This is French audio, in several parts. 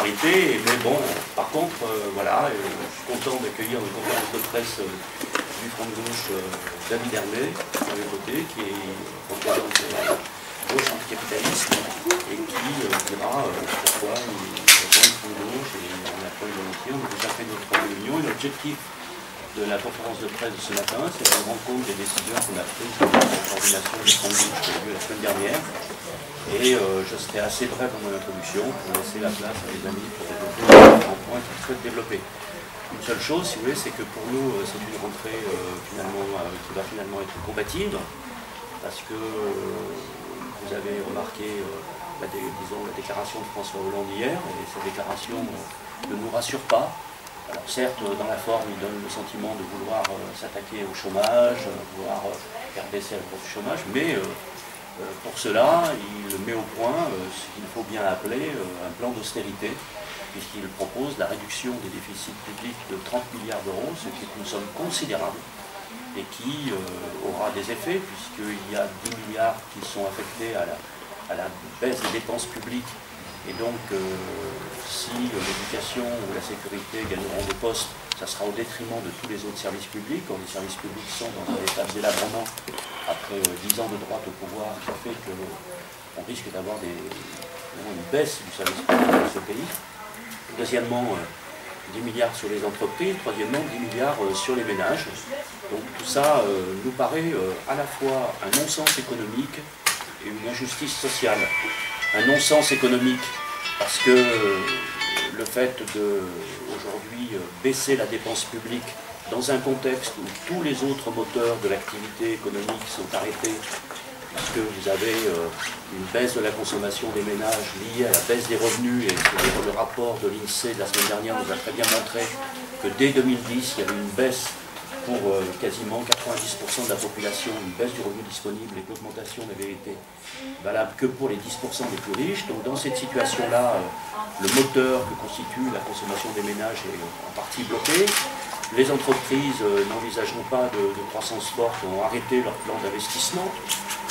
Mais bon, par contre, voilà, je suis content d'accueillir une conférence de presse du Front de gauche David Hermé, à mes côtés, qui représente la gauche anticapitaliste et qui dira pourquoi il rejoint le Front de gauche et on a pas eu volontiers. On a déjà fait notre réunion et l'objectif de la conférence de presse de ce matin, c'est de rendre compte des décisions qu'on a prises dans la coordination du Front de gauche qui a eu lieu la semaine dernière. Et je serai assez bref dans mon introduction pour laisser la place à mes amis pour développer les grands points qu'ils souhaitent développer. Une seule chose, si vous voulez, c'est que pour nous, c'est une rentrée qui va finalement être combative, parce que vous avez remarqué, disons, la déclaration de François Hollande hier, et cette déclaration ne nous rassure pas. Alors certes, dans la forme, il donne le sentiment de vouloir s'attaquer au chômage, vouloir faire baisser le cours du chômage, mais pour cela, il met au point ce qu'il faut bien appeler un plan d'austérité, puisqu'il propose la réduction des déficits publics de 30 milliards d'euros, ce qui est une somme considérable et qui aura des effets, puisqu'il y a 10 milliards qui sont affectés à la baisse des dépenses publiques. Et donc, si l'éducation ou la sécurité gagneront des postes, ça sera au détriment de tous les autres services publics, quand les services publics sont dans un état de délabrement après 10 ans de droite au pouvoir, qui fait qu'on risque d'avoir une baisse du service public dans ce pays. Deuxièmement, 10 milliards sur les entreprises. Troisièmement, 10 milliards sur les ménages. Donc tout ça nous paraît à la fois un non-sens économique et une injustice sociale. Un non-sens économique parce que le fait de aujourd'hui baisser la dépense publique dans un contexte où tous les autres moteurs de l'activité économique sont arrêtés, puisque vous avez une baisse de la consommation des ménages liée à la baisse des revenus, et le rapport de l'INSEE de la semaine dernière nous a très bien montré que dès 2010, il y avait une baisse pour quasiment 90% de la population, une baisse du revenu disponible, et que l'augmentation n'avait été valable que pour les 10% les plus riches. Donc dans cette situation-là, le moteur que constitue la consommation des ménages est en partie bloqué. Les entreprises n'envisageront pas de croissance forte, ont arrêté leur plan d'investissement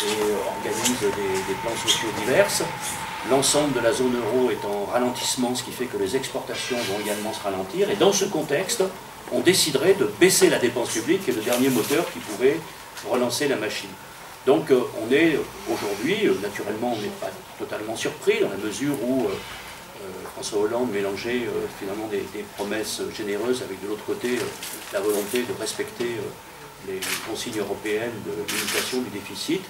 et organisent des plans sociaux divers. L'ensemble de la zone euro est en ralentissement, ce qui fait que les exportations vont également se ralentir. Et dans ce contexte, on déciderait de baisser la dépense publique, qui est le dernier moteur qui pourrait relancer la machine. Donc on est aujourd'hui, naturellement on n'est pas totalement surpris, dans la mesure où François Hollande mélangeait finalement des promesses généreuses avec de l'autre côté la volonté de respecter les consignes européennes de limitation du déficit.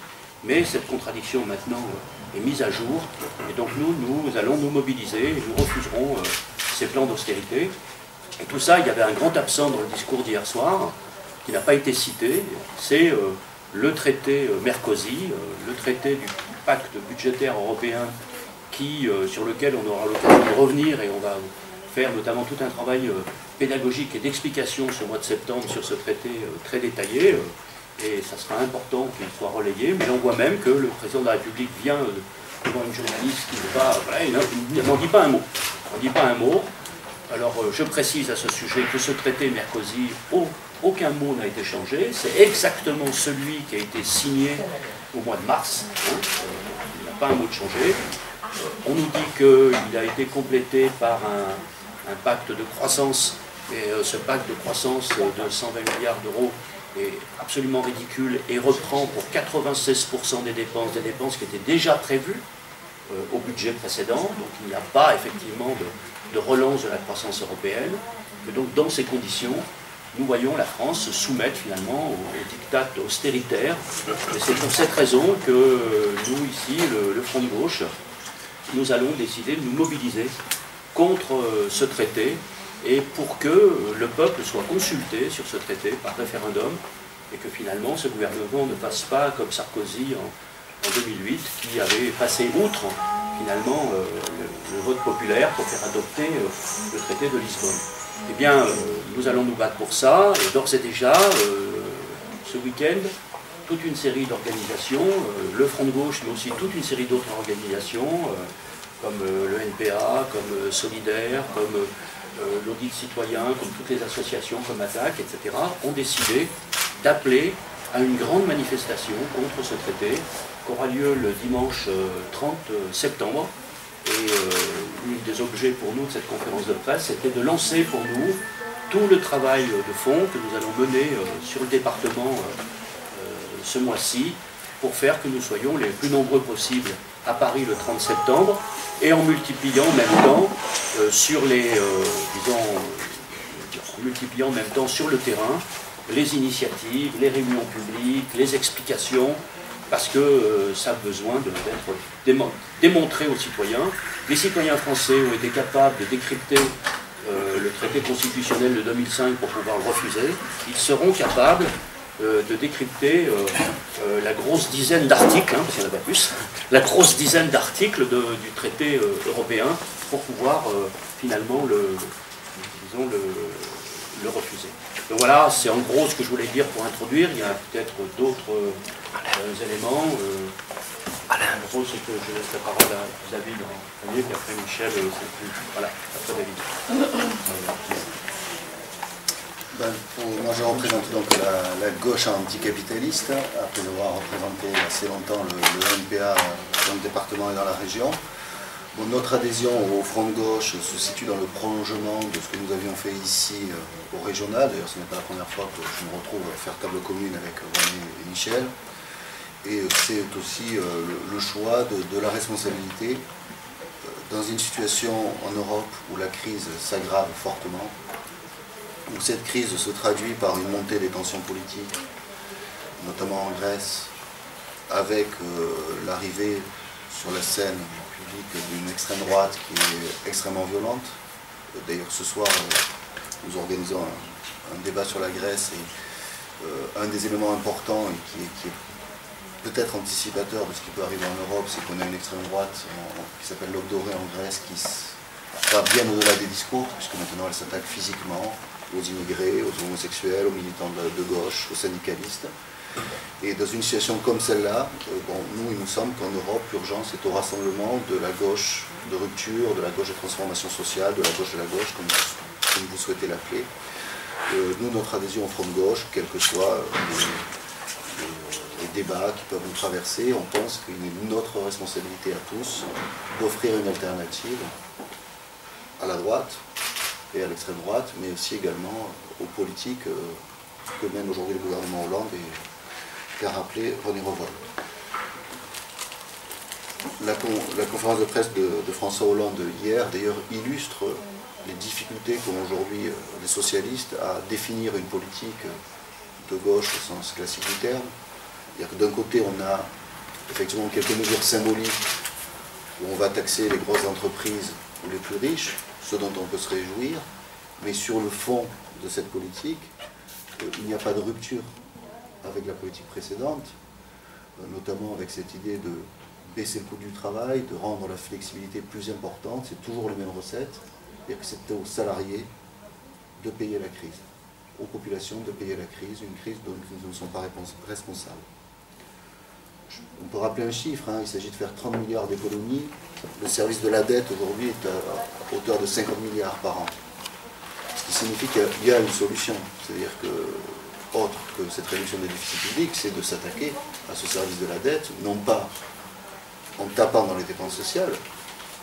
Mais cette contradiction maintenant est mise à jour, et donc nous allons nous mobiliser et nous refuserons ces plans d'austérité. Et tout ça, il y avait un grand absent dans le discours d'hier soir, qui n'a pas été cité, c'est le traité Merkozy, le traité du pacte budgétaire européen, sur lequel on aura l'occasion de revenir, et on va faire notamment tout un travail pédagogique et d'explication ce mois de septembre sur ce traité très détaillé, et ça sera important qu'il soit relayé, mais on voit même que le président de la République vient devant une journaliste qui ne va, voilà, il n'en dit pas un mot. On ne dit pas un mot. Alors je précise à ce sujet que ce traité Merkozy, aucun mot n'a été changé, c'est exactement celui qui a été signé au mois de mars, il n'y a pas un mot de changé. On nous dit qu'il a été complété par un pacte de croissance, et ce pacte de croissance de 120 milliards d'euros est absolument ridicule et reprend pour 96% des dépenses qui étaient déjà prévues au budget précédent, donc il n'y a pas effectivement de relance de la croissance européenne, et donc dans ces conditions, nous voyons la France se soumettre finalement au diktat austéritaire, et c'est pour cette raison que nous ici, le Front de gauche, nous allons décider de nous mobiliser contre ce traité, et pour que le peuple soit consulté sur ce traité par référendum, et que finalement ce gouvernement ne passe pas comme Sarkozy en 2008, qui avait passé outre finalement le vote populaire pour faire adopter le traité de Lisbonne. Eh bien, nous allons nous battre pour ça, et d'ores et déjà, ce week-end, toute une série d'organisations, le Front de gauche, mais aussi toute une série d'autres organisations, comme le NPA, comme Solidaire, comme l'Audit Citoyen, comme toutes les associations, comme Attaque, etc., ont décidé d'appeler à une grande manifestation contre ce traité, qui aura lieu le dimanche 30 septembre, Et l'un des objets pour nous de cette conférence de presse, c'était de lancer pour nous tout le travail de fond que nous allons mener sur le département ce mois-ci, pour faire que nous soyons les plus nombreux possibles à Paris le 30 septembre, et en multipliant en même temps sur les, en multipliant en même temps sur le terrain les initiatives, les réunions publiques, les explications, parce que ça a besoin d'être démontré aux citoyens. Les citoyens français ont été capables de décrypter le traité constitutionnel de 2005 pour pouvoir le refuser. Ils seront capables de décrypter la grosse dizaine d'articles, parce qu'il n'y en a pas plus, la grosse dizaine d'articles du traité européen pour pouvoir finalement le refuser. Donc voilà, c'est en gros ce que je voulais dire pour introduire. Il y a peut-être d'autres éléments. En gros, c'est que je laisse la parole à David en premier, puis après Michel, c'est plus... Voilà, après David. Moi je représente donc la gauche anticapitaliste, après avoir représenté assez longtemps le NPA dans le département et dans la région. Bon, notre adhésion au Front de gauche se situe dans le prolongement de ce que nous avions fait ici au régional. D'ailleurs, ce n'est pas la première fois que je me retrouve à faire table commune avec René et Michel. Et c'est aussi le choix de la responsabilité dans une situation en Europe où la crise s'aggrave fortement, où cette crise se traduit par une montée des tensions politiques, notamment en Grèce, avec l'arrivée sur la scène publique d'une extrême droite qui est extrêmement violente. D'ailleurs, ce soir, nous organisons un débat sur la Grèce, et un des éléments importants et qui est peut-être anticipateur de ce qui peut arriver en Europe, c'est qu'on a une extrême droite qui s'appelle l'Aube dorée en Grèce, qui va bien au-delà des discours, puisque maintenant elle s'attaque physiquement aux immigrés, aux homosexuels, aux militants de gauche, aux syndicalistes. Et dans une situation comme celle-là, nous, il nous semble qu'en Europe, l'urgence est au rassemblement de la gauche de rupture, de la gauche de transformation sociale, de la gauche, comme vous souhaitez l'appeler. Nous, notre adhésion au Front de gauche, quels que soient les débats qui peuvent nous traverser, on pense qu'il est notre responsabilité à tous d'offrir une alternative à la droite et à l'extrême droite, mais aussi également aux politiques que mène aujourd'hui le gouvernement Hollande et qu'a rappelé René Revol. La conférence de presse de François Hollande hier, d'ailleurs, illustre les difficultés qu'ont aujourd'hui les socialistes à définir une politique de gauche au sens classique du terme. C'est-à-dire que d'un côté, on a effectivement quelques mesures symboliques où on va taxer les grosses entreprises ou les plus riches, ce dont on peut se réjouir, mais sur le fond de cette politique, il n'y a pas de rupture avec la politique précédente, notamment avec cette idée de baisser le coût du travail, de rendre la flexibilité plus importante. C'est toujours les mêmes recettes, c'est-à-dire que c'est aux salariés de payer la crise, aux populations de payer la crise, une crise dont ils ne sont pas responsables. On peut rappeler un chiffre, il s'agit de faire 30 milliards d'économies. Le service de la dette aujourd'hui est à hauteur de 50 milliards par an. Ce qui signifie qu'il y a une solution, c'est-à-dire que, autre que cette réduction des déficits publics, c'est de s'attaquer à ce service de la dette, non pas en tapant dans les dépenses sociales,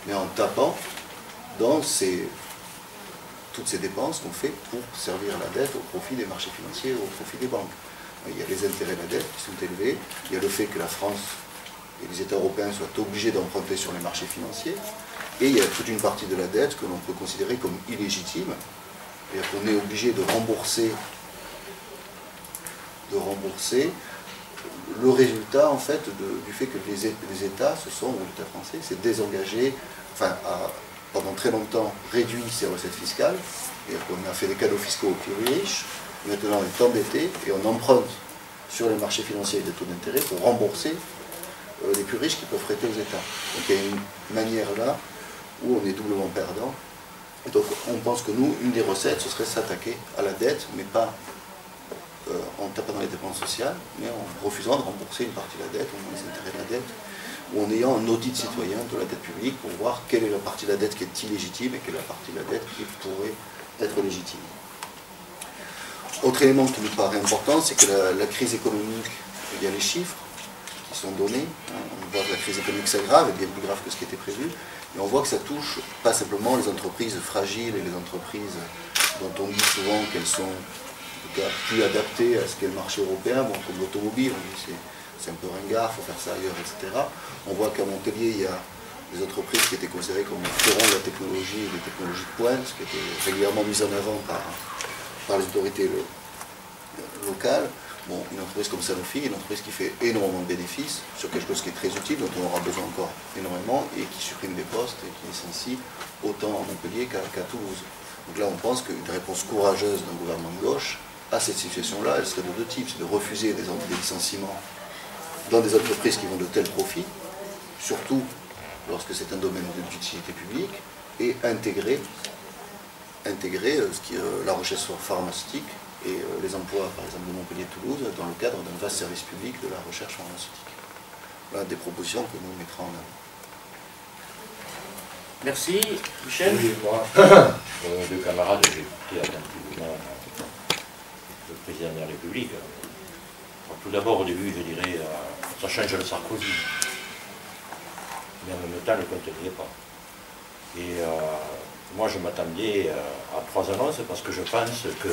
mais en tapant dans toutes ces dépenses qu'on fait pour servir la dette au profit des marchés financiers, au profit des banques. Il y a les intérêts de la dette qui sont élevés, il y a le fait que la France et les États européens soient obligés d'emprunter sur les marchés financiers, et il y a toute une partie de la dette que l'on peut considérer comme illégitime, c'est-à-dire qu'on est obligé de rembourser le résultat en fait du fait que les États ou l'État français s'est désengagé, pendant très longtemps réduit ses recettes fiscales, c'est-à-dire qu'on a fait des cadeaux fiscaux aux plus riches, maintenant on est embêté et on emprunte sur les marchés financiers des taux d'intérêt pour rembourser les plus riches qui peuvent prêter aux États. Donc il y a une manière là où on est doublement perdant. Et donc on pense que nous, une des recettes, ce serait s'attaquer à la dette, mais pas en tapant dans les dépenses sociales, mais en refusant de rembourser une partie de la dette, au moins les intérêts de la dette, ou en ayant un audit citoyen de la dette publique pour voir quelle est la partie de la dette qui est illégitime et quelle est la partie de la dette qui pourrait être légitime. Autre élément qui nous paraît important, c'est que la crise économique, il y a les chiffres qui sont donnés, on voit que la crise économique s'aggrave, est bien plus grave que ce qui était prévu, Et on voit que ça touche pas simplement les entreprises fragiles et les entreprises dont on dit souvent qu'elles sont en tout cas plus adaptées à ce qu'est le marché européen, bon, comme l'automobile, on dit c'est un peu ringard, il faut faire ça ailleurs, etc. On voit qu'à Montpellier, il y a des entreprises qui étaient considérées comme les fleurons de la technologie, des technologies de pointe, qui étaient régulièrement mises en avant par les autorités locales. Bon, une entreprise comme Sanofi, une entreprise qui fait énormément de bénéfices sur quelque chose qui est très utile, dont on aura besoin encore énormément, et qui supprime des postes et qui licencie autant à Montpellier qu'à Toulouse. Donc là, on pense qu'une réponse courageuse d'un gouvernement de gauche à cette situation-là, elle serait de deux types. C'est de refuser des licenciements dans des entreprises qui vont de tels profits, surtout lorsque c'est un domaine d'utilité publique, et intégrer la recherche pharmaceutique et les emplois, par exemple, de Montpellier-Toulouse, dans le cadre d'un vaste service public de la recherche pharmaceutique. Voilà des propositions que nous mettrons en avant. Merci. Michel? Oui, moi, deux camarades, j'ai écouté attentivement le président de la République. Alors, tout d'abord, au début, je dirais, ça change le Sarkozy. Mais en même temps, le compte n'y est pas. Et moi, je m'attendais à 3 annonces parce que je pense que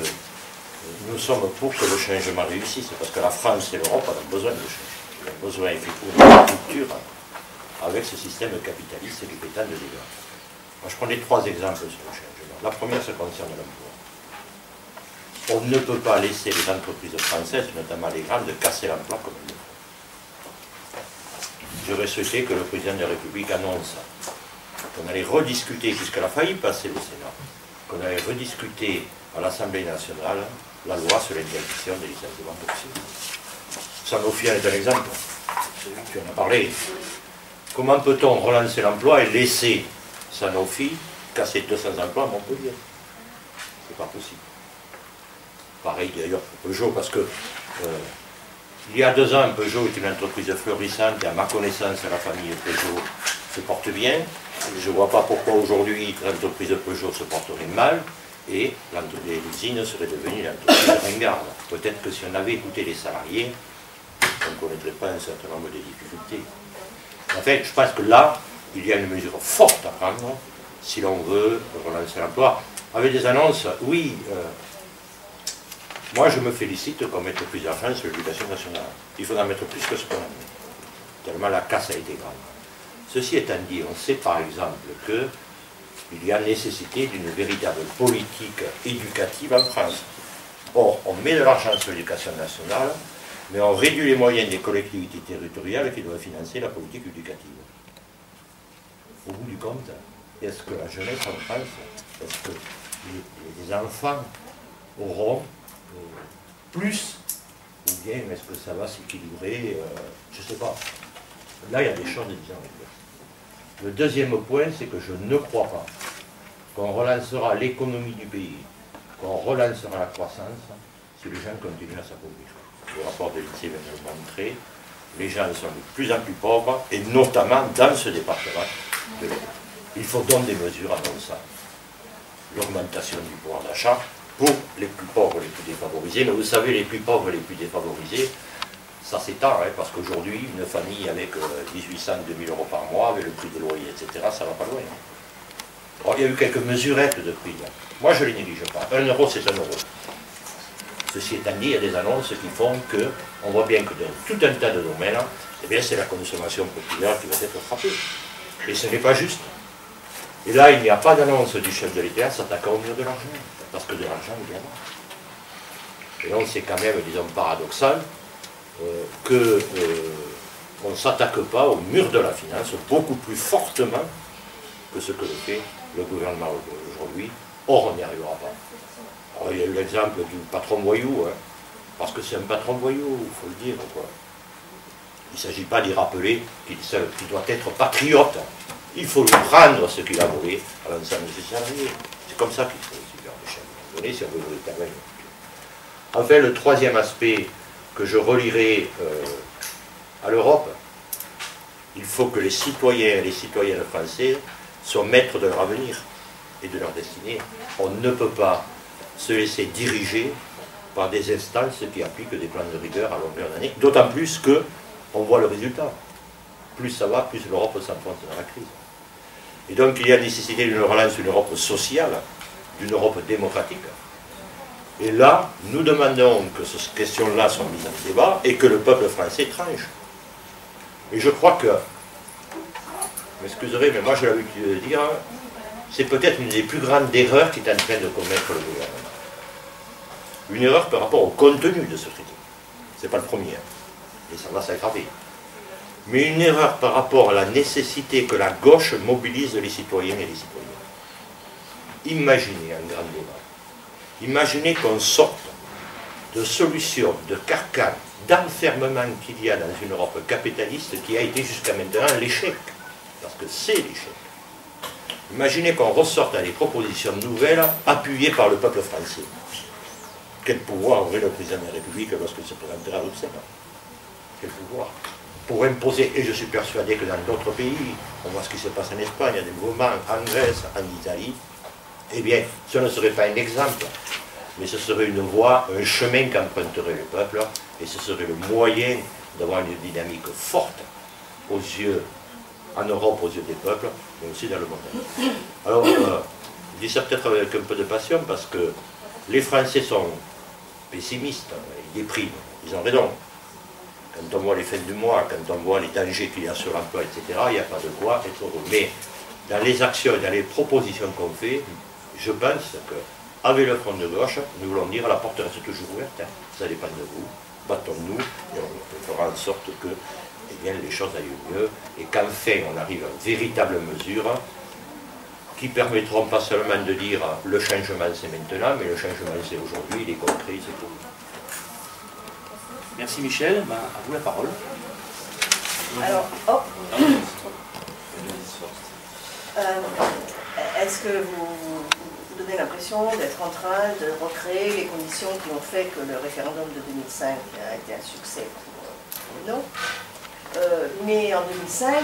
nous sommes pour que le changement réussisse, parce que la France et l'Europe ont besoin de change. Ils ont besoin effectivement de rupture avec ce système capitaliste qui fait tant de dégâts. Moi, je prenais 3 exemples sur le changement. La première, ça concerne l'emploi. On ne peut pas laisser les entreprises françaises, notamment les grandes, casser l'emploi comme ils le font. J'aurais souhaité que le président de la République annonce qu'on allait rediscuter, puisqu'elle a failli passer le Sénat, qu'on allait rediscuter à l'Assemblée nationale la loi sur l'interdiction des licenciements forcés. Sanofi est un exemple. Tu en as parlé. Comment peut-on relancer l'emploi et laisser Sanofi casser 200 emplois à Montpellier? C'est pas possible. Pareil d'ailleurs pour Peugeot, parce que il y a 2 ans, Peugeot est une entreprise florissante et à ma connaissance, la famille Peugeot se porte bien. Je ne vois pas pourquoi aujourd'hui l'entreprise Peugeot se porterait mal et l'usine serait devenue une entreprise ringarde. Peut-être que si on avait écouté les salariés, on ne connaîtrait pas un certain nombre de difficultés. En fait, je pense que là, il y a une mesure forte à prendre si l'on veut relancer l'emploi. Avec des annonces, oui, moi je me félicite qu'on mette plus d'argent sur l'éducation nationale. Il faudra mettre plus que ce qu'on a mis, tellement la casse a été grande. Ceci étant dit, on sait par exemple qu'il y a nécessité d'une véritable politique éducative en France. Or, on met de l'argent sur l'éducation nationale, mais on réduit les moyens des collectivités territoriales qui doivent financer la politique éducative. Au bout du compte, est-ce que la jeunesse en France, est-ce que les enfants auront plus, ou bien est-ce que ça va s'équilibrer, je ne sais pas. Là, il y a des choses différentes. Le deuxième point, c'est que je ne crois pas qu'on relancera l'économie du pays, qu'on relancera la croissance, si les gens continuent à s'appauvrir. Le rapport de l'INSEE vient de le montrer, les gens sont de plus en plus pauvres, et notamment dans ce département de l'Europe. Il faut donc des mesures à bon sens. L'augmentation du pouvoir d'achat pour les plus pauvres, les plus défavorisés. Mais vous savez, les plus pauvres, les plus défavorisés, ça s'étend, hein, parce qu'aujourd'hui, une famille avec 1800, 2000 euros par mois, avec le prix des loyers, etc., ça ne va pas loin. Alors, il y a eu quelques mesurettes de prix. Là. Moi, je ne les néglige pas. 1 euro, c'est 1 euro. Ceci étant dit, il y a des annonces qui font qu'on voit bien que dans tout un tas de domaines, eh bien, c'est la consommation populaire qui va être frappée. Et ce n'est pas juste. Et là, il n'y a pas d'annonce du chef de l'État s'attaquant au mur de l'argent. Parce que de l'argent, il y en a. Et donc, c'est quand même, disons, paradoxal qu'on ne s'attaque pas au mur de la finance beaucoup plus fortement que ce que le fait le gouvernement aujourd'hui. Or, on n'y arrivera pas. Alors, il y a eu l'exemple du patron voyou, hein, parce que c'est un patron voyou, il faut le dire. Quoi. Il ne s'agit pas d'y rappeler qu'il doit être patriote. Il faut lui prendre ce qu'il a volé à l'ensemble de ses salariés. C'est comme ça qu'il faut aussi faire des chaînes. Si on veut véritablement. Enfin, le troisième aspect que je relierai à l'Europe, il faut que les citoyens et les citoyennes français soient maîtres de leur avenir et de leur destinée. On ne peut pas se laisser diriger par des instances qui appliquent des plans de rigueur à longueur d'année, d'autant plus qu'on voit le résultat. Plus ça va, plus l'Europe s'enfonce dans la crise. Et donc il y a nécessité d'une relance d'une Europe sociale, d'une Europe démocratique. Et là, nous demandons que ces questions-là soient mises en débat et que le peuple français tranche. Et je crois que, vous m'excuserez, mais moi j'ai l'habitude de dire, c'est peut-être une des plus grandes erreurs qu'est en train de commettre le gouvernement. Une erreur par rapport au contenu de ce traité. Ce n'est pas le premier, et ça va s'aggraver. Mais une erreur par rapport à la nécessité que la gauche mobilise les citoyens et les citoyennes. Imaginez un grand débat. Imaginez qu'on sorte de solutions, de carcanes, d'enfermement qu'il y a dans une Europe capitaliste qui a été jusqu'à maintenant l'échec. Parce que c'est l'échec. Imaginez qu'on ressorte à des propositions nouvelles appuyées par le peuple français. Quel pouvoir aurait le président de la République lorsqu'il se présentera à Bruxelles? Quel pouvoir? Pour imposer, et je suis persuadé que dans d'autres pays, on voit ce qui se passe en Espagne, il y a des mouvements en Grèce, en Italie, eh bien, ce ne serait pas un exemple, mais ce serait une voie, un chemin qu'emprunterait le peuple, et ce serait le moyen d'avoir une dynamique forte aux yeux, en Europe, aux yeux des peuples, mais aussi dans le monde. Alors, je dis ça peut-être avec un peu de passion, parce que les Français sont pessimistes, ils dépriment, ils ont raison. Quand on voit les fins du mois, quand on voit les dangers qu'il y a sur l'emploi, etc., il n'y a pas de quoi être heureux. Mais dans les actions, dans les propositions qu'on fait, je pense qu'avec le front de gauche, nous voulons dire la porte reste toujours ouverte, hein. Ça dépend de vous, battons-nous et on fera en sorte que eh bien, les choses aillent mieux et qu'enfin on arrive à de véritables mesures qui permettront pas seulement de dire le changement c'est maintenant, mais le changement c'est aujourd'hui, il est concret, c'est pour nous. Merci Michel, ben, à vous la parole. Alors, hop. Est-ce que vous donnez l'impression d'être en train de recréer les conditions qui ont fait que le référendum de 2005 a été un succès pour non? Mais en 2005,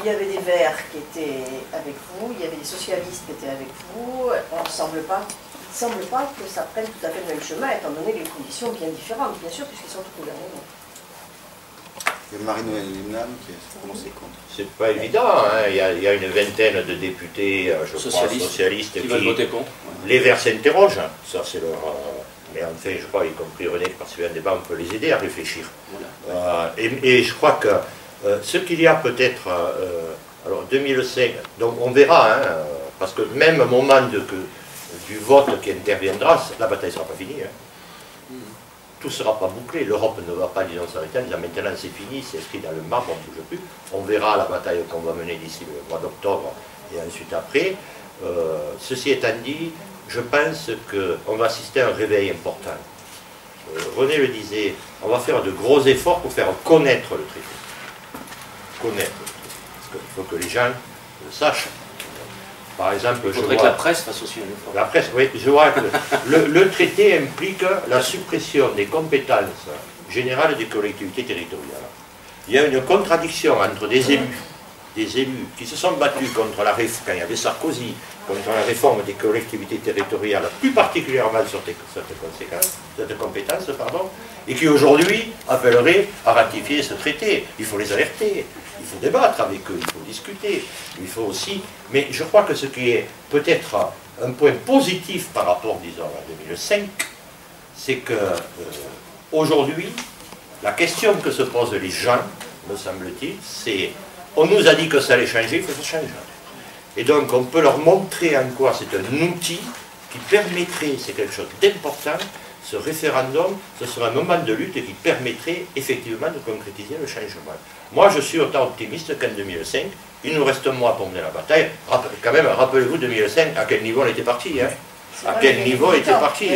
il y avait des Verts qui étaient avec vous, il y avait des socialistes qui étaient avec vous. On ne semble pas que ça prenne tout à fait le même chemin, étant donné les conditions bien différentes, bien sûr, puisqu'ils sont au gouvernement. Il y a Marie-Noëlle Limnam qui a prononcé contre. C'est pas évident, hein. Il y a une vingtaine de députés, je crois, socialistes qui veulent voter contre. Les Verts s'interrogent, ça c'est leur... mais enfin, je crois, y compris René, qui participe à un débat, on peut les aider à réfléchir. Voilà. Et je crois que ce qu'il y a peut-être... alors 2005, donc on verra, hein, parce que même au moment du vote qui interviendra, la bataille ne sera pas finie. Hein. Tout ne sera pas bouclé. L'Europe ne va pas, disons, s'arrêter en disant maintenant c'est fini, c'est écrit dans le marbre, on ne bouge plus. On verra la bataille qu'on va mener d'ici le mois d'octobre et ensuite après. Ceci étant dit, je pense qu'on va assister à un réveil important. René le disait, on va faire de gros efforts pour faire connaître le traité. Connaître le traité. Parce qu'il faut que les gens le sachent. Par exemple, il faudrait que la presse fasse aussi un effort. La presse, oui, je vois que le traité implique la suppression des compétences générales des collectivités territoriales. Il y a une contradiction entre des élus qui se sont battus contre la réforme, quand il y avait Sarkozy, contre la réforme des collectivités territoriales, plus particulièrement sur cette compétence, et qui aujourd'hui appelleraient à ratifier ce traité. Il faut les alerter. Il faut débattre avec eux, il faut discuter, il faut aussi... Mais je crois que ce qui est peut-être un point positif par rapport, disons, à 2005, c'est que aujourd'hui, la question que se posent les gens, me semble-t-il, c'est on nous a dit que ça allait changer, il faut que ça change. Et donc on peut leur montrer en quoi c'est un outil qui permettrait, c'est quelque chose d'important, ce référendum, ce serait un moment de lutte qui permettrait effectivement de concrétiser le changement. Moi, je suis autant optimiste qu'en 2005. Il nous reste un mois pour mener la bataille. Quand même, rappelez-vous 2005, à quel niveau on était parti. Hein. À quel niveau on était parti.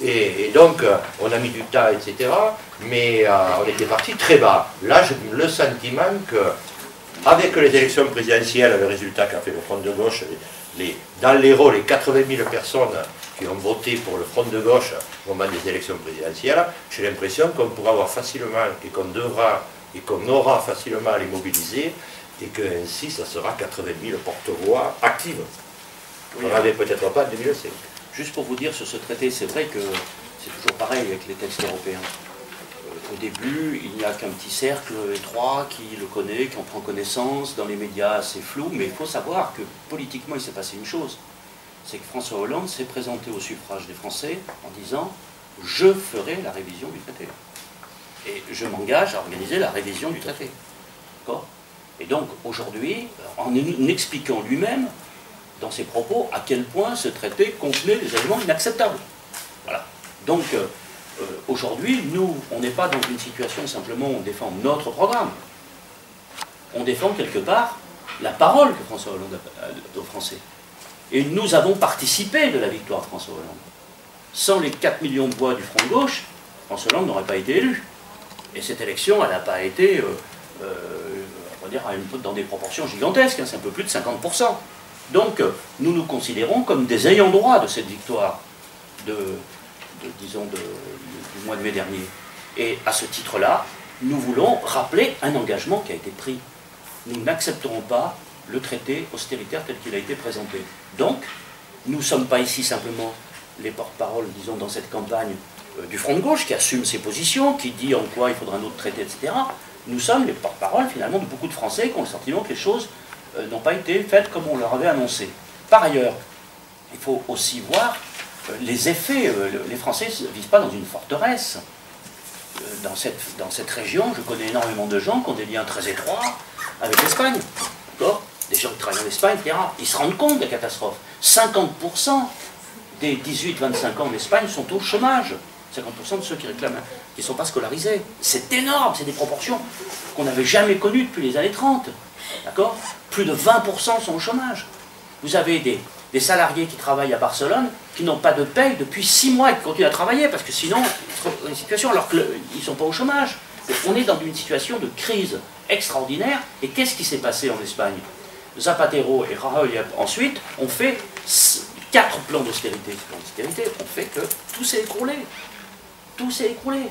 Et donc, on a mis du temps, etc. Mais on était parti très bas. Là, j'ai le sentiment que, avec les élections présidentielles, le résultat qu'a fait le Front de gauche, dans l'Hérault, les 80 000 personnes qui ont voté pour le Front de gauche au moment des élections présidentielles, j'ai l'impression qu'on pourra avoir facilement, et qu'on devra, et qu'on aura facilement à les mobiliser, et qu'ainsi, ça sera 80 000 porte-voix actives. Oui, on n'avait peut-être pas en 2005. Juste pour vous dire sur ce traité, c'est vrai que c'est toujours pareil avec les textes européens. au début, il n'y a qu'un petit cercle étroit qui le connaît, qui en prend connaissance, dans les médias c'est flou, mais il faut savoir que politiquement il s'est passé une chose, c'est que François Hollande s'est présenté au suffrage des Français en disant « je ferai la révision du traité ». Et je m'engage à organiser la révision du traité. D'accord ? Et donc aujourd'hui, en expliquant lui-même, dans ses propos, à quel point ce traité contenait des éléments inacceptables. Voilà. Donc aujourd'hui, nous, on n'est pas dans une situation simplement où on défend notre programme. On défend quelque part la parole que François Hollande a aux Français. Et nous avons participé de la victoire de François Hollande. Sans les 4 millions de voix du Front de gauche, François Hollande n'aurait pas été élu. Et cette élection, elle n'a pas été, on va dire, dans des proportions gigantesques, hein, c'est un peu plus de 50%. Donc, nous nous considérons comme des ayants droit de cette victoire disons, du mois de mai dernier. Et à ce titre-là, nous voulons rappeler un engagement qui a été pris. Nous n'accepterons pas le traité austéritaire tel qu'il a été présenté. Donc, nous ne sommes pas ici simplement les porte-paroles, disons, dans cette campagne du Front de gauche, qui assume ses positions, qui dit en quoi il faudra un autre traité, etc. Nous sommes les porte-paroles, finalement, de beaucoup de Français qui ont le sentiment que les choses n'ont pas été faites comme on leur avait annoncé. Par ailleurs, il faut aussi voir les effets. Les Français ne vivent pas dans une forteresse. Dans cette région, je connais énormément de gens qui ont des liens très étroits avec l'Espagne. Des gens qui travaillent en Espagne, etc. Ils se rendent compte de la catastrophe. 50% des 18-25 ans en Espagne sont au chômage. 50% de ceux qui réclament, qui ne sont pas scolarisés. C'est énorme, c'est des proportions qu'on n'avait jamais connues depuis les années 30. D'accord ? Plus de 20% sont au chômage. Vous avez des salariés qui travaillent à Barcelone qui n'ont pas de paye depuis 6 mois et qui continuent à travailler parce que sinon, ils sont dans une situation alors qu'ils ne sont pas au chômage. Donc, on est dans une situation de crise extraordinaire. Et qu'est-ce qui s'est passé en Espagne ? Zapatero et Rajoy ensuite ont fait 4 plans d'austérité. Ces plans d'austérité ont fait que tout s'est écroulé. Tout s'est écroulé.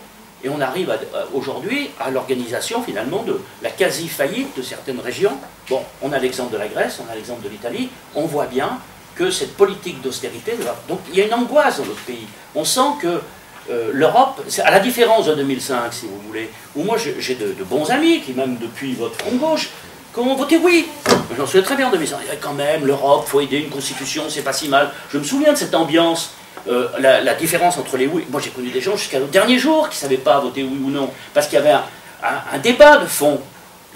Et on arrive aujourd'hui à l'organisation finalement de la quasi-faillite de certaines régions. Bon, on a l'exemple de la Grèce, on a l'exemple de l'Italie. On voit bien que cette politique d'austérité... Donc il y a une angoisse dans notre pays. On sent que l'Europe, à la différence de 2005, si vous voulez, où moi j'ai de bons amis qui, même depuis votre front de gauche, qui ont voté oui. J'en souviens très bien en 2005. Quand même, l'Europe, il faut aider une constitution, c'est pas si mal. Je me souviens de cette ambiance. La différence entre les oui, moi j'ai connu des gens jusqu'à le dernier jour qui ne savaient pas voter oui ou non, parce qu'il y avait un débat de fond.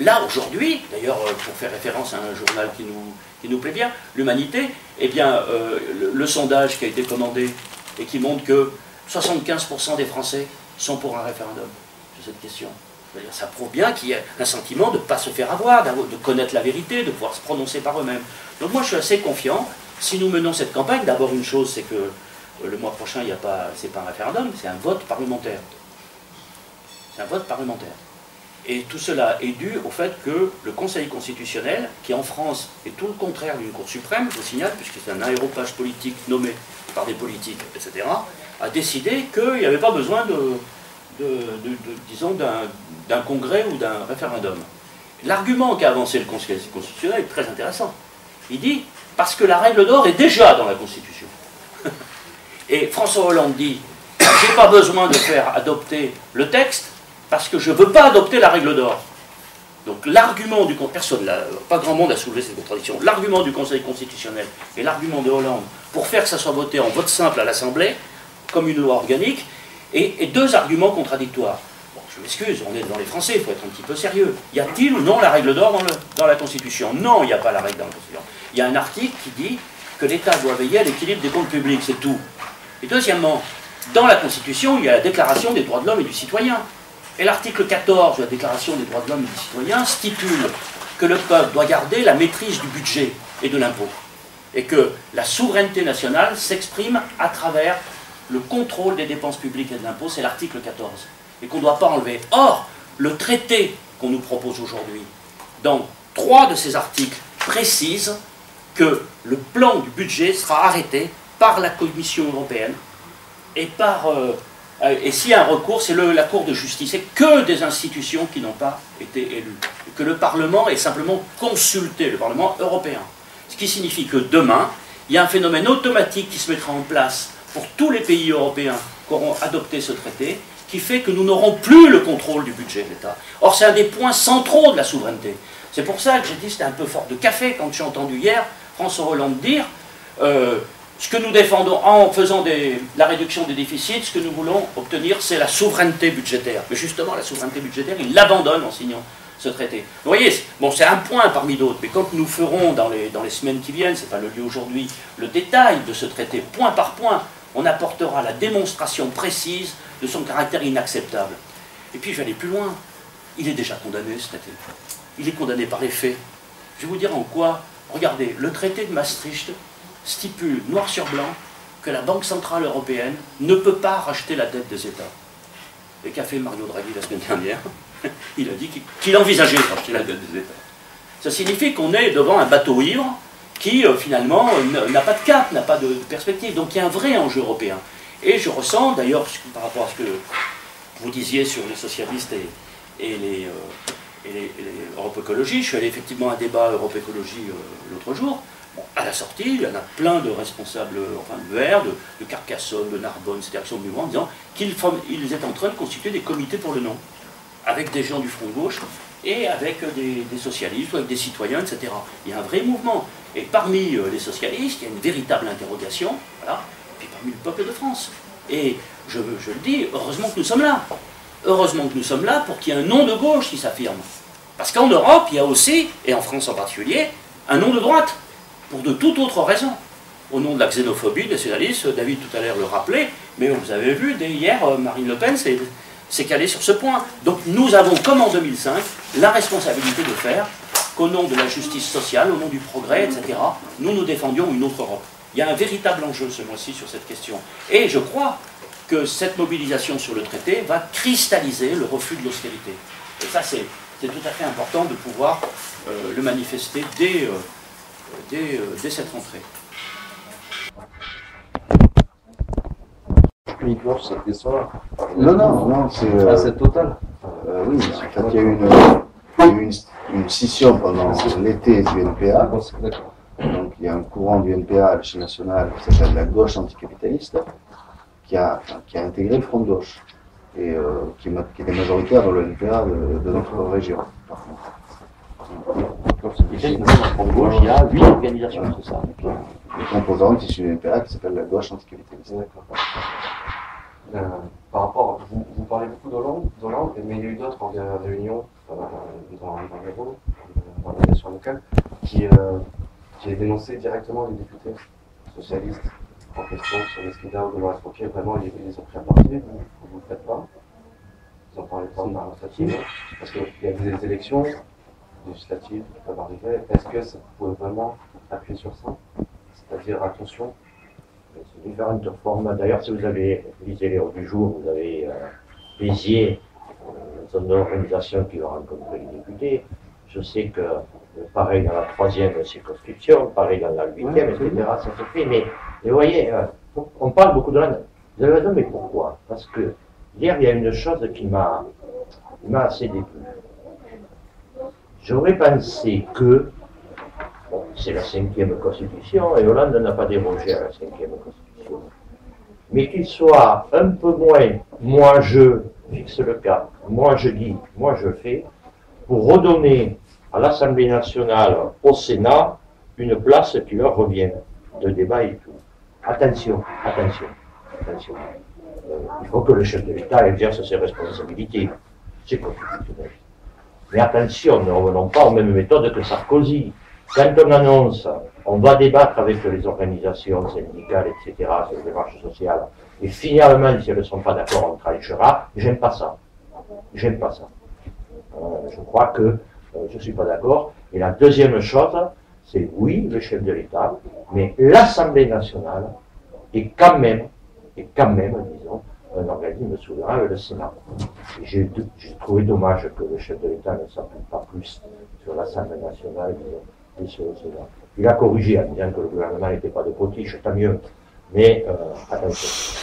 Là aujourd'hui, d'ailleurs pour faire référence à un journal qui nous plaît bien, l'Humanité, eh bien le sondage qui a été commandé et qui montre que 75% des Français sont pour un référendum sur cette question. Ça prouve bien qu'il y a un sentiment de ne pas se faire avoir, de connaître la vérité, de pouvoir se prononcer par eux-mêmes. Donc moi je suis assez confiant. Si nous menons cette campagne, d'abord une chose, c'est que le mois prochain, c'est pas un référendum, c'est un vote parlementaire. C'est un vote parlementaire. Et tout cela est dû au fait que le Conseil constitutionnel, qui en France est tout le contraire d'une Cour suprême, je vous signale, puisque c'est un aéropage politique nommé par des politiques, etc., a décidé qu'il n'y avait pas besoin disons, d'un congrès ou d'un référendum. L'argument qu'a avancé le Conseil constitutionnel est très intéressant. Il dit, parce que la règle d'or est déjà dans la Constitution. Et François Hollande dit, j'ai pas besoin de faire adopter le texte parce que je ne veux pas adopter la règle d'or. Donc l'argument du personne, pas grand monde a soulevé cette contradiction, l'argument du Conseil constitutionnel et l'argument de Hollande pour faire que ça soit voté en vote simple à l'Assemblée, comme une loi organique, et deux arguments contradictoires. Bon, je m'excuse, on est devant les Français, il faut être un petit peu sérieux. Y a-t-il ou non la règle d'or dans la Constitution? Non, il n'y a pas la règle dans la Constitution. Il y a un article qui dit que l'État doit veiller à l'équilibre des comptes publics, c'est tout. Et deuxièmement, dans la Constitution, il y a la Déclaration des droits de l'homme et du citoyen. Et l'article 14 de la Déclaration des droits de l'homme et du citoyen stipule que le peuple doit garder la maîtrise du budget et de l'impôt. Et que la souveraineté nationale s'exprime à travers le contrôle des dépenses publiques et de l'impôt, c'est l'article 14. Et qu'on ne doit pas enlever. Or, le traité qu'on nous propose aujourd'hui, dans 3 de ces articles, précise que le plan du budget sera arrêté par la Commission européenne et et s'il y a un recours, c'est la Cour de justice. C'est que des institutions qui n'ont pas été élues. Et que le Parlement est simplement consulté, le Parlement européen. Ce qui signifie que demain, il y a un phénomène automatique qui se mettra en place pour tous les pays européens qui auront adopté ce traité, qui fait que nous n'aurons plus le contrôle du budget de l'État. Or, c'est un des points centraux de la souveraineté. C'est pour ça que j'ai dit que c'était un peu fort de café quand j'ai entendu hier François Hollande dire ce que nous défendons en faisant la réduction des déficits, ce que nous voulons obtenir, c'est la souveraineté budgétaire. Mais justement, la souveraineté budgétaire, il l'abandonne en signant ce traité. Vous voyez, bon, c'est un point parmi d'autres, mais quand nous ferons dans les semaines qui viennent, c'est pas le lieu aujourd'hui, le détail de ce traité, point par point, on apportera la démonstration précise de son caractère inacceptable. Et puis, je vais aller plus loin. Il est déjà condamné, ce traité. Il est condamné par les faits. Je vais vous dire en quoi. Regardez, le traité de Maastricht stipule noir sur blanc que la Banque Centrale Européenne ne peut pas racheter la dette des États. Et qu'a fait Mario Draghi la semaine dernière? Il a dit qu'il envisageait de racheter la dette des États. Ça signifie qu'on est devant un bateau ivre qui, finalement, n'a pas de cap, n'a pas de perspective. Donc il y a un vrai enjeu européen. Et je ressens, d'ailleurs, par rapport à ce que vous disiez sur les socialistes et les Europe Écologie, je suis allé effectivement à un débat Europe Écologie l'autre jour. Bon, à la sortie, il y en a plein de responsables, enfin de Verts, de Carcassonne, de Narbonne, cette action du mouvement, en disant qu'ils étaient en train de constituer des comités pour le non, avec des gens du front gauche et avec des socialistes ou avec des citoyens, etc. Il y a un vrai mouvement. Et parmi les socialistes, il y a une véritable interrogation, voilà, et puis parmi le peuple de France. Et je le dis, heureusement que nous sommes là. Heureusement que nous sommes là pour qu'il y ait un non de gauche qui s'affirme. Parce qu'en Europe, il y a aussi, et en France en particulier, un non de droite, pour de toute autre raison. Au nom de la xénophobie, des socialistes, David tout à l'heure le rappelait, mais vous avez vu, dès hier, Marine Le Pen s'est calée sur ce point. Donc nous avons, comme en 2005, la responsabilité de faire qu'au nom de la justice sociale, au nom du progrès, etc., nous défendions une autre Europe. Il y a un véritable enjeu ce mois-ci sur cette question. Et je crois que cette mobilisation sur le traité va cristalliser le refus de l'austérité. Et ça, c'est tout à fait important de pouvoir le manifester dès cette rentrée. Uniquement sur cette question-là. Non, c'est... c'est total. Oui, en fait, il y a eu une scission pendant l'été du NPA. Donc il y a un courant du NPA à l'échelle nationale qui s'appelle la gauche anticapitaliste, qui a intégré le front de gauche, et qui était majoritaire dans le NPA de notre région. Il y a 8 organisations, c'est ça. Une composante issue du NPA qui s'appelle la gauche anticapitaliste. Par rapport, vous parlez beaucoup d'Hollande, mais il y a eu d'autres réunions dans l'Hérault, dans l'organisation locale, qui a dénoncé directement les députés socialistes en question sur les scandales de Maurice Wauquiez. Vraiment, ils les ont pris à partie, vous ne le faites pas. Vous en parlez pas par l'initiative, parce qu'il y a des élections législatives qui peuvent arriver. Est-ce que ça pouvez vraiment appuyer sur ça? C'est-à-dire, attention. C'est différentes formes. D'ailleurs, si vous avez lisé les ordres du jour, vous avez Béziers, zone d'organisation qui va rencontrer les députés. Je sais que pareil dans la 3e circonscription, pareil dans la 8e, etc. Ça se fait. Mais vous voyez, on parle beaucoup de la... Vous avez raison, mais pourquoi? Parce que hier, il y a une chose qui m'a assez déplu. J'aurais pensé que bon, c'est la 5e Constitution, et Hollande n'a pas dérogé à la 5e Constitution. Mais qu'il soit un peu moins, moi je fixe le cap, moi je dis, moi je fais, pour redonner à l'Assemblée nationale, au Sénat, une place qui leur revient, de débat et tout. Attention. Il faut que le chef de l'État exerce ses responsabilités. C'est constitutionnel. Mais attention, ne revenons pas aux mêmes méthodes que Sarkozy. Quand on annonce, on va débattre avec les organisations syndicales, etc., sur les démarches sociales, et finalement, si elles ne sont pas d'accord, on tranchera, j'aime pas ça. Je crois que je ne suis pas d'accord. Et la deuxième chose, c'est oui, le chef de l'État, mais l'Assemblée nationale est quand même, disons, un organisme souverain, le Sénat. J'ai trouvé dommage que le chef de l'État ne s'appuie pas plus sur l'Assemblée nationale, disons, et sur le Sénat. Il a corrigé en disant que le gouvernement n'était pas de potiche, tant mieux. Mais attention.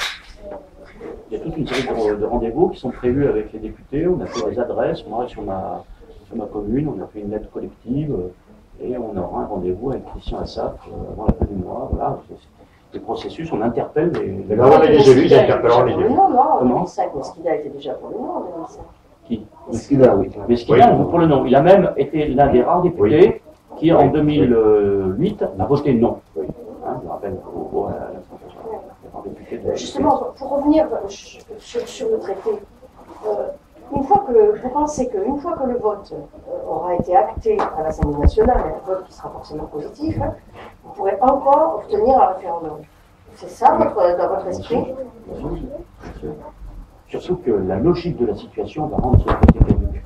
Il y a toute une série de rendez-vous qui sont prévus avec les députés. On a fait des adresses. Moi, sur ma commune, on a fait une lettre collective et on aura un rendez-vous avec Christian Assaf avant la fin du mois. Voilà. des processus, on interpelle les... Mais là, on est des élus, ils interpelleront les élus. Non, en Comment 2005, Mesquida était déjà pour le non en 2005. Qui Mesquida, oui. Mesquida, pour le non. Il a même été l'un des rares députés qui, en 2008, a voté non. Hein, je rappelle au député de... Justement, pour revenir sur le traité, une fois que vous pensez qu'une fois que le vote aura été acté à l'Assemblée nationale, un vote qui sera forcément positif, vous pourrez encore obtenir un référendum. C'est ça dans votre esprit? Surtout que la logique de la situation va rendre ce traité caduc.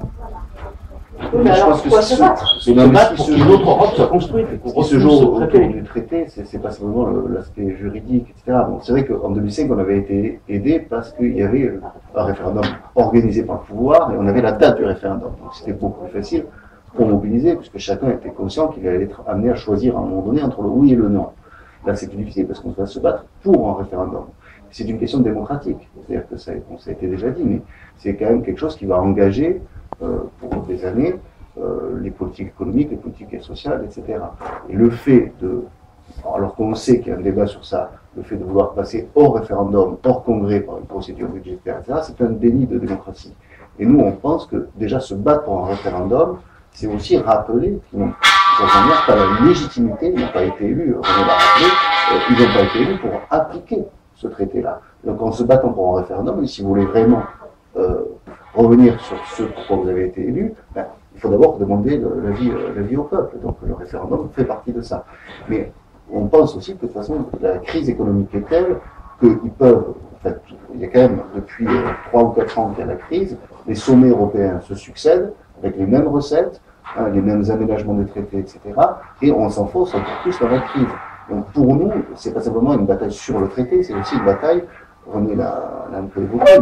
Oui, mais alors pourquoi se battre? Mais se battre pour qu'une autre Europe soit construite. Ce qui se joue autour du traité, c'est pas simplement l'aspect juridique, etc. Bon, c'est vrai qu'en 2005, on avait été aidé parce qu'il y avait un référendum organisé par le pouvoir et on avait la date du référendum. Donc c'était beaucoup plus facile pour mobiliser puisque chacun était conscient qu'il allait être amené à choisir à un moment donné entre le oui et le non. Là, c'est plus difficile parce qu'on va se battre pour un référendum. C'est une question démocratique. C'est-à-dire que ça a été déjà dit, mais c'est quand même quelque chose qui va engager pour des années les politiques économiques, les politiques sociales, etc. Et le fait de, alors qu'on sait qu'il y a un débat sur ça, le fait de vouloir passer hors référendum, hors congrès par une procédure budgétaire, etc., c'est un déni de démocratie. Et nous, on pense que déjà se battre pour un référendum, c'est aussi rappeler qu'ils n'ont pas la légitimité, ils n'ont pas été élus, on l'a rappelé, ils n'ont pas été élus pour appliquer ce traité-là. Donc en se battant pour un référendum, et si vous voulez vraiment revenir sur ce pourquoi vous avez été élu, ben, il faut d'abord demander l'avis au peuple. Donc le référendum fait partie de ça. Mais on pense aussi que de toute façon, la crise économique est telle qu'ils peuvent, en fait, il y a quand même depuis 3 ou 4 ans qu'il y a la crise, les sommets européens se succèdent avec les mêmes recettes, hein, les mêmes aménagements des traités, etc. Et on s'enfonce encore plus dans la crise. Donc pour nous, c'est pas simplement une bataille sur le traité, c'est aussi une bataille, René l'a un peu évoqué,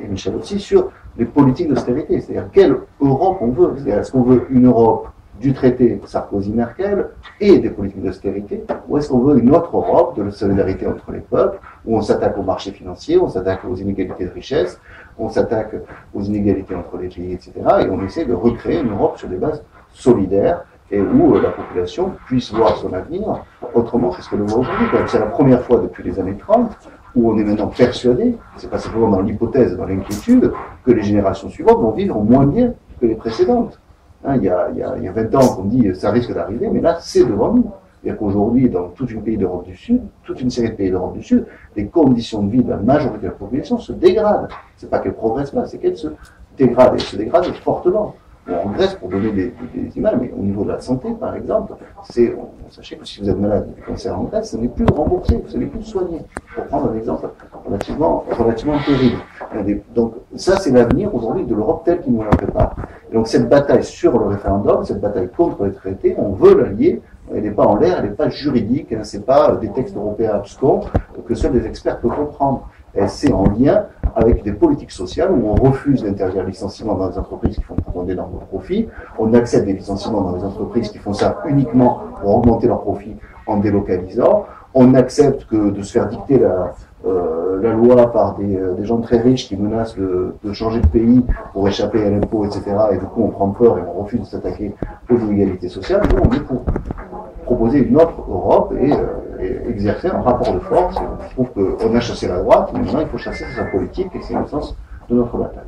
et Michel aussi, sur les politiques d'austérité. C'est-à-dire quelle Europe on veut. C'est-à-dire est-ce qu'on veut une Europe du traité Sarkozy-Merkel et des politiques d'austérité, ou est-ce qu'on veut une autre Europe de la solidarité entre les peuples, où on s'attaque au marché financier, on s'attaque aux inégalités de richesse, on s'attaque aux inégalités entre les pays, etc. Et on essaie de recréer une Europe sur des bases solidaires et où la population puisse voir son avenir autrement que ce que le voit aujourd'hui. C'est la première fois depuis les années 30 où on est maintenant persuadé, c'est pas simplement dans l'hypothèse, dans l'inquiétude, que les générations suivantes vont vivre moins bien que les précédentes. Hein, il y a 20 ans qu'on dit ça risque d'arriver, mais là c'est devant nous. C'est-à-dire qu'aujourd'hui, dans toute une pays d'Europe du Sud, toute une série de pays d'Europe du Sud, les conditions de vie de la majorité de la population se dégradent. C'est pas qu'elles progressent pas, c'est qu'elles se dégradent, et se dégradent fortement. Bon, en Grèce, pour donner des images, mais au niveau de la santé, par exemple, sachez que si vous êtes malade du cancer en Grèce, ce n'est plus remboursé, vous n'allez plus soigner. Pour prendre un exemple relativement terrible. Donc, ça, c'est l'avenir aujourd'hui de l'Europe telle qu'il nous la prépare. Et donc, cette bataille sur le référendum, cette bataille contre les traités, on veut l'allier. Elle n'est pas en l'air, elle n'est pas juridique, hein, c'est pas des textes européens abscons que seuls des experts peuvent comprendre. C'est en lien avec des politiques sociales où on refuse d'interdire le licenciement dans les entreprises qui font prendre d'énormes profits, on accepte des licenciements dans les entreprises qui font ça uniquement pour augmenter leurs profits en délocalisant, on accepte de se faire dicter la loi par des gens très riches qui menacent de changer de pays pour échapper à l'impôt, etc. Et du coup on prend peur et on refuse de s'attaquer aux inégalités sociales. Nous on est pour proposer une autre Europe et exercer un rapport de force. Je trouve qu'on a chassé la droite, mais maintenant il faut chasser sa politique et c'est le sens de notre bataille.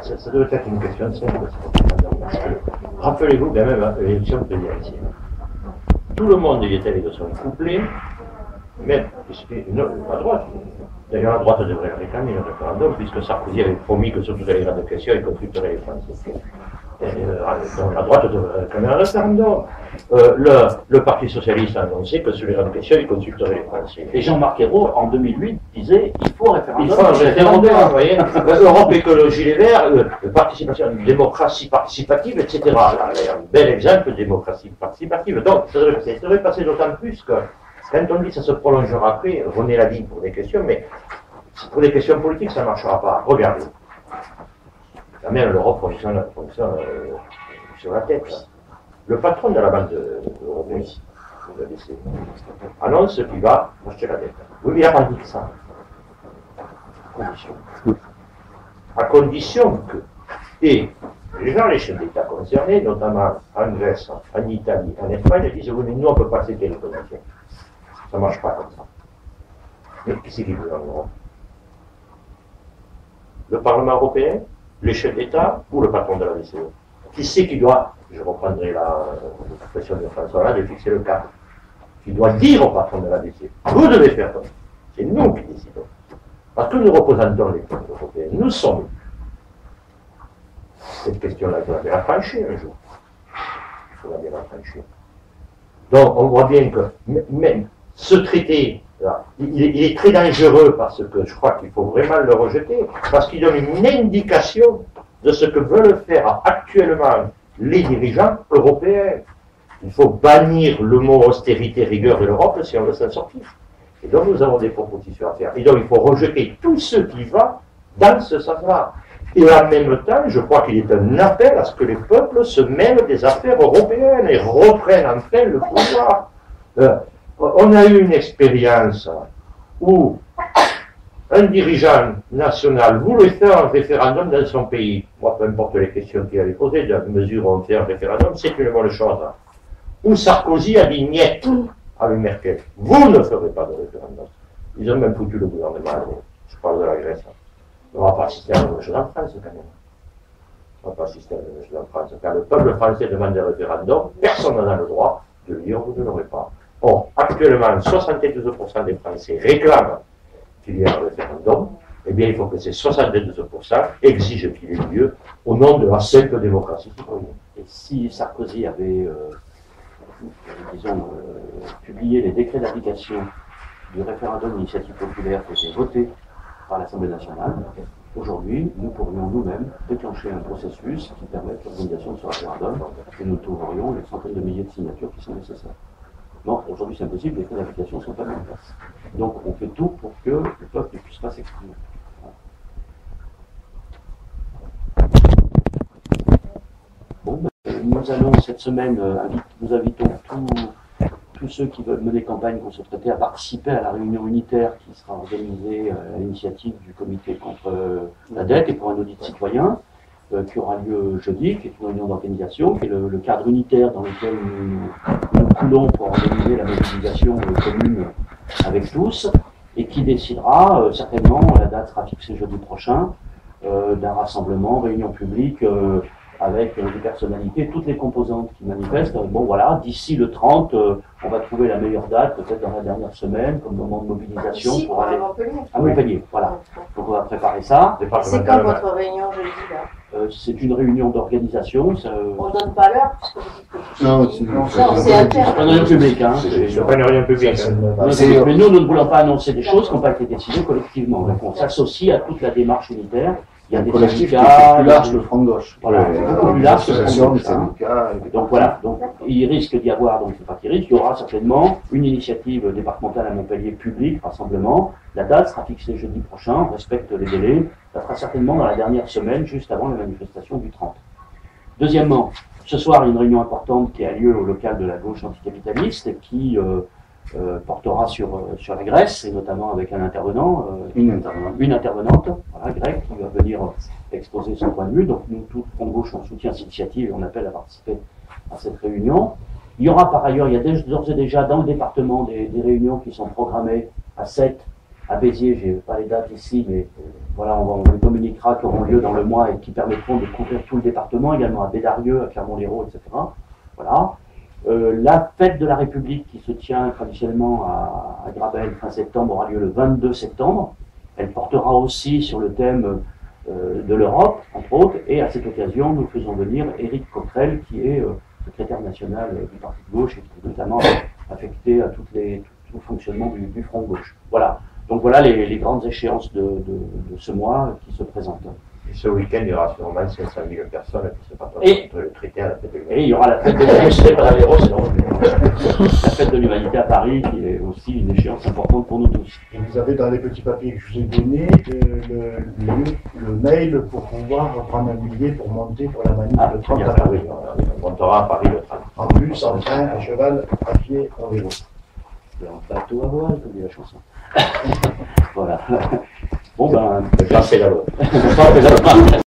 Ça doit être une question simple. Rappelez-vous quand même l'élection présidentielle. Tout le monde y est allé de son couplet, même la droite. D'ailleurs, la droite devrait réclamer le référendum, puisque Sarkozy avait promis que sur toutes les grandes questions, il consulterait les Français. Donc la droite devrait réclamer un référendum. Le Parti Socialiste a annoncé que sur les grandes questions, il consulterait les Français. Et Jean-Marc Ayrault, en 2008, disait il faut un référendum. Il faut un référendum, vous voyez. Europe Écologie Les Verts, participation, démocratie participative, etc. Là, il y a un bel exemple de démocratie participative. Donc, ça devrait passer d'autant plus que, quand on dit que ça se prolongera après, René l'a dit pour des questions, mais pour des questions politiques, ça ne marchera pas. Regardez. Quand même, l'Europe fonctionne sur la tête. Là. Le patron de la Banque européenne, annonce qu'il va acheter la dette. Oui, mais il n'a pas dit que ça. À condition que, et les chefs d'État concernés, notamment en Grèce, en Italie, en Espagne, disent oui, mais nous on ne peut pas accepter les conditions. Ça ne marche pas comme ça. Mais qui c'est qui veut en Europe? Le Parlement européen, les chefs d'État ou le patron de la BCE? Qui c'est qui doit, je reprendrai l'expression de François Hollande, de fixer le cap? Qui doit dire au patron de la BCE, vous devez faire comme ça. C'est nous qui décidons. Parce que nous représentons les peuples européens. Nous sommes. Cette question-là, il faut la bien affranchir un jour. Il faut la bien affranchir. Donc, on voit bien que même ce traité, là, il est très dangereux parce que je crois qu'il faut vraiment le rejeter, parce qu'il donne une indication de ce que veulent faire actuellement les dirigeants européens. Il faut bannir le mot austérité, rigueur de l'Europe si on veut s'en sortir. Et donc nous avons des propositions à faire. Et donc il faut rejeter tout ce qui va dans ce sens-là. Et en même temps, je crois qu'il est un appel à ce que les peuples se mêlent des affaires européennes et reprennent enfin le pouvoir. On a eu une expérience où un dirigeant national voulait faire un référendum dans son pays. Moi, peu importe les questions qu'il avait posées, dans la mesure où on fait un référendum, c'est une bonne chose. Où Sarkozy a dit niet avec Merkel. Vous ne ferez pas de référendum. Ils ont même foutu le gouvernement. Je parle de la Grèce. On ne va pas assister à la même chose en France, quand même. On ne va pas assister à la même chose en France. Quand le peuple français demande un référendum, personne n'en a le droit de lui dire vous ne l'aurez pas. Or, actuellement, 72% des Français réclament qu'il y ait un référendum. Eh bien, il faut que ces 72% exigent qu'il ait lieu au nom de la simple démocratie citoyenne. Et si Sarkozy avait, publié les décrets d'application du référendum d'initiative populaire qui a été voté par l'Assemblée nationale, aujourd'hui, nous pourrions nous-mêmes déclencher un processus qui permette l'organisation de ce référendum et nous trouverions les centaines de milliers de signatures qui sont nécessaires. Non, aujourd'hui c'est impossible, les décrets d'application ne sont pas mis en place. Donc on fait tout pour que le peuple ne puisse pas s'exprimer. Bon, nous allons cette semaine, nous invitons tous ceux qui veulent mener campagne contre ce traité à participer à la réunion unitaire qui sera organisée à l'initiative du comité contre la dette et pour un audit citoyen, qui aura lieu jeudi, qui est une réunion d'organisation, qui est le cadre unitaire dans lequel nous coulons pour organiser la mobilisation commune avec tous, et qui décidera, certainement, la date sera fixée jeudi prochain, d'un rassemblement, réunion publique, avec des personnalités, toutes les composantes qui manifestent. Bon voilà, d'ici le 30, on va trouver la meilleure date, peut-être dans la dernière semaine, comme moment de mobilisation pour aller à Montpellier. Voilà. Donc on va préparer ça. C'est quand votre réunion jeudi là? C'est une réunion d'organisation. On ne donne pas l'heure parce que vous dites que Non, c'est interne. C'est une réunion publique. Hein. C'est pas une réunion publique. Mais nous ne voulons pas annoncer des choses qui n'ont pas été décidées collectivement. Donc on s'associe à toute la démarche unitaire. Il y a des collectif syndicats, plus large que le Front de Gauche. Voilà, beaucoup plus large que le Front de Gauche. syndicats. Donc voilà, donc il risque d'y avoir, donc c'est pas qu'il risque, il y aura certainement une initiative départementale à Montpellier publique, rassemblement. La date sera fixée jeudi prochain, on respecte les délais. Ça sera certainement dans la dernière semaine, juste avant la manifestation du 30. Deuxièmement, ce soir, il y a une réunion importante qui a lieu au local de la gauche anticapitaliste et qui portera sur la Grèce, et notamment avec un intervenant, une intervenante, voilà, grecque, qui va venir exposer son point de vue. Donc nous, tout le Front de Gauche, on soutient cette initiative et on appelle à participer à cette réunion. Il y aura par ailleurs, il y a d'ores et déjà dans le département des réunions qui sont programmées à 7, à Béziers, je n'ai pas les dates ici, mais voilà, on les communiquera, qui auront lieu dans le mois et qui permettront de couvrir tout le département, également à Bédarieux, à Clermont-Lérault, etc. Voilà. La fête de la République qui se tient traditionnellement à Grabel fin septembre aura lieu le 22 septembre. Elle portera aussi sur le thème de l'Europe, entre autres, et à cette occasion, nous faisons venir Éric Coquerel, qui est secrétaire national du Parti de gauche et qui est notamment affecté à tout le fonctionnement du Front de gauche. Voilà. Donc voilà les grandes échéances de ce mois qui se présentent. Et ce week-end, il y aura sûrement 500 000 personnes qui se partagent entre le traité à la fête de l'humanité. Et il y aura la fête de l'humanité. La fête de l'humanité à Paris, qui est aussi une échéance importante pour nous tous. Et vous avez dans les petits papiers que je vous ai donnés le mail pour pouvoir prendre un billet pour monter pour la manif le 30 à Paris. On montera à Paris le 30. En plus, en train, à cheval, à pied, en vélo. C'est un bateau à voile, comme dit la chanson. Voilà. Bon ben, je passe la loi.